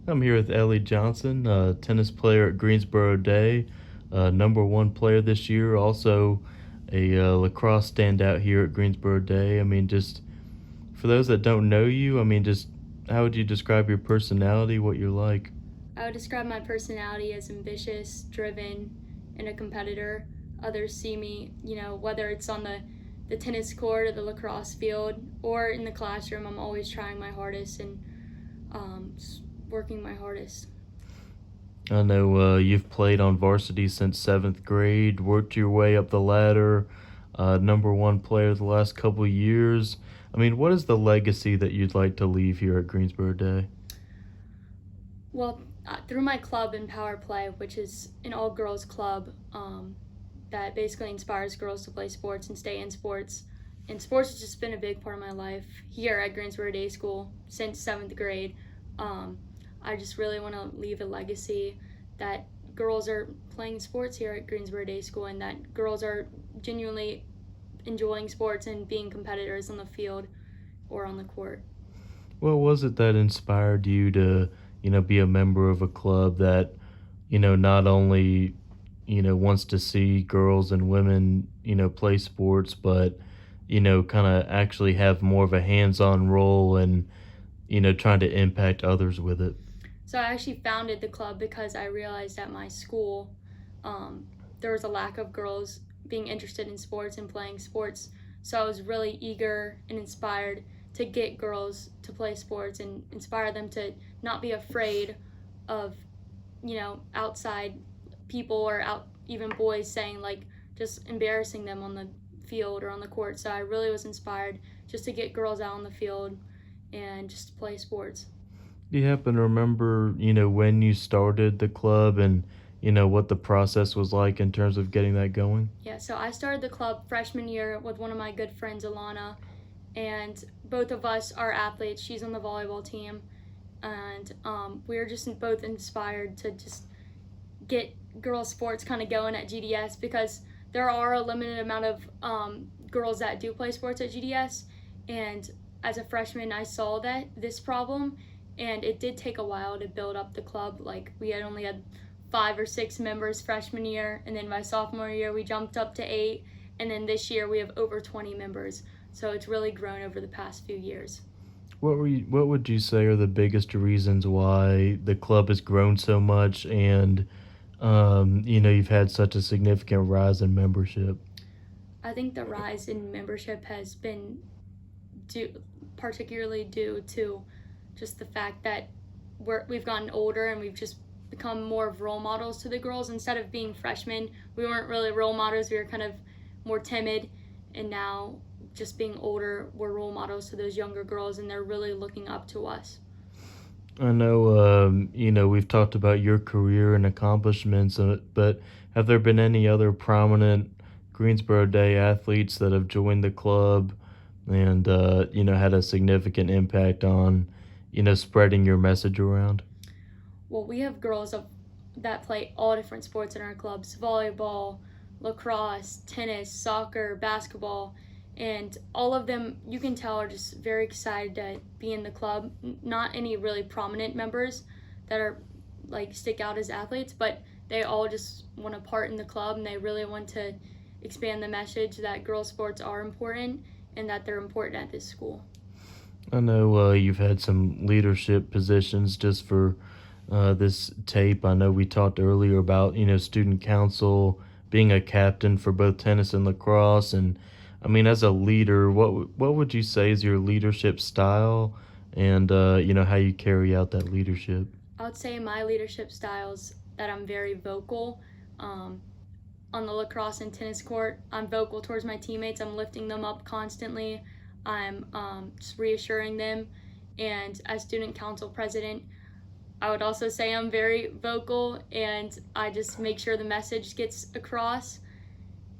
I'm here with Ellie Johnson, tennis player at Greensboro Day, number one player this year, also a lacrosse standout here at Greensboro Day. I mean, just for those that don't know you, I mean, just how would you describe your personality, what you're like? I would describe my personality as ambitious, driven, and a competitor. Others see me, whether it's on the tennis court or the lacrosse field or in the classroom, I'm always trying my hardest and um, working my hardest. I know you've played on varsity since seventh grade, worked your way up the ladder, number one player the last couple of years. I mean, what is the legacy that you'd like to leave here at Greensboro Day? Well, through my club in Power Play, which is an all girls club that basically inspires girls to play sports and stay in sports. And sports has just been a big part of my life here at Greensboro Day School since seventh grade. Um, I just really want to leave a legacy that girls are playing sports here at Greensboro Day School and that girls are genuinely enjoying sports and being competitors on the field or on the court. What was it that inspired you to, be a member of a club that, not only, wants to see girls and women, play sports, but, kind of actually have more of a hands-on role and, trying to impact others with it? So I actually founded the club because I realized at my school there was a lack of girls being interested in sports and playing sports. So I was really eager and inspired to get girls to play sports and inspire them to not be afraid of, outside people or out even boys saying like just embarrassing them on the field or on the court. So I really was inspired just to get girls out on the field and just to play sports. Do you happen to remember, when you started the club and, what the process was like in terms of getting that going? Yeah, so I started the club freshman year with one of my good friends, Alana, and both of us are athletes. She's on the volleyball team, and we were just both inspired to just get girls' sports kind of going at GDS because there are a limited amount of girls that do play sports at GDS, and as a freshman, I saw that this problem, and it did take a while to build up the club. Like we had only had 5 or 6 members freshman year, and then my sophomore year we jumped up to 8, and then this year we have over 20 members. So it's really grown over the past few years. What would you say are the biggest reasons why the club has grown so much and you've had such a significant rise in membership? I think the rise in membership has been due, particularly due to just the fact that we've gotten older and we've just become more of role models to the girls. Instead of being freshmen, we weren't really role models. We were kind of more timid, and now just being older, we're role models to those younger girls, and they're really looking up to us. I know, we've talked about your career and accomplishments, but have there been any other prominent Greensboro Day athletes that have joined the club and, had a significant impact on, spreading your message around? Well, we have girls that play all different sports in our clubs: volleyball, lacrosse, tennis, soccer, basketball, and all of them you can tell are just very excited to be in the club. Not any really prominent members that are like stick out as athletes, but they all just want a part in the club and they really want to expand the message that girls sports are important and that they're important at this school. I know you've had some leadership positions just for this tape. I know we talked earlier about, student council, being a captain for both tennis and lacrosse. And I mean, as a leader, what would you say is your leadership style and, how you carry out that leadership? I would say my leadership styles that I'm very vocal. Um, on the lacrosse and tennis court, I'm vocal towards my teammates. I'm lifting them up constantly. I'm just reassuring them. And as student council president, I would also say I'm very vocal and I just make sure the message gets across.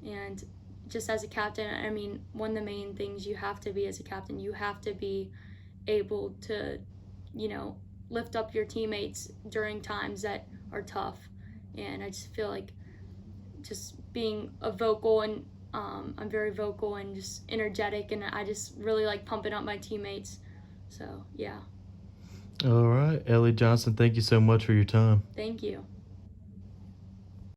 And just as a captain, I mean, one of the main things you have to be as a captain, you have to be able to, you know, lift up your teammates during times that are tough. And I just feel like just being a vocal and I'm very vocal and just energetic, and I just really like pumping up my teammates. So yeah. All right, Ellie Johnson, thank you so much for your time. Thank you.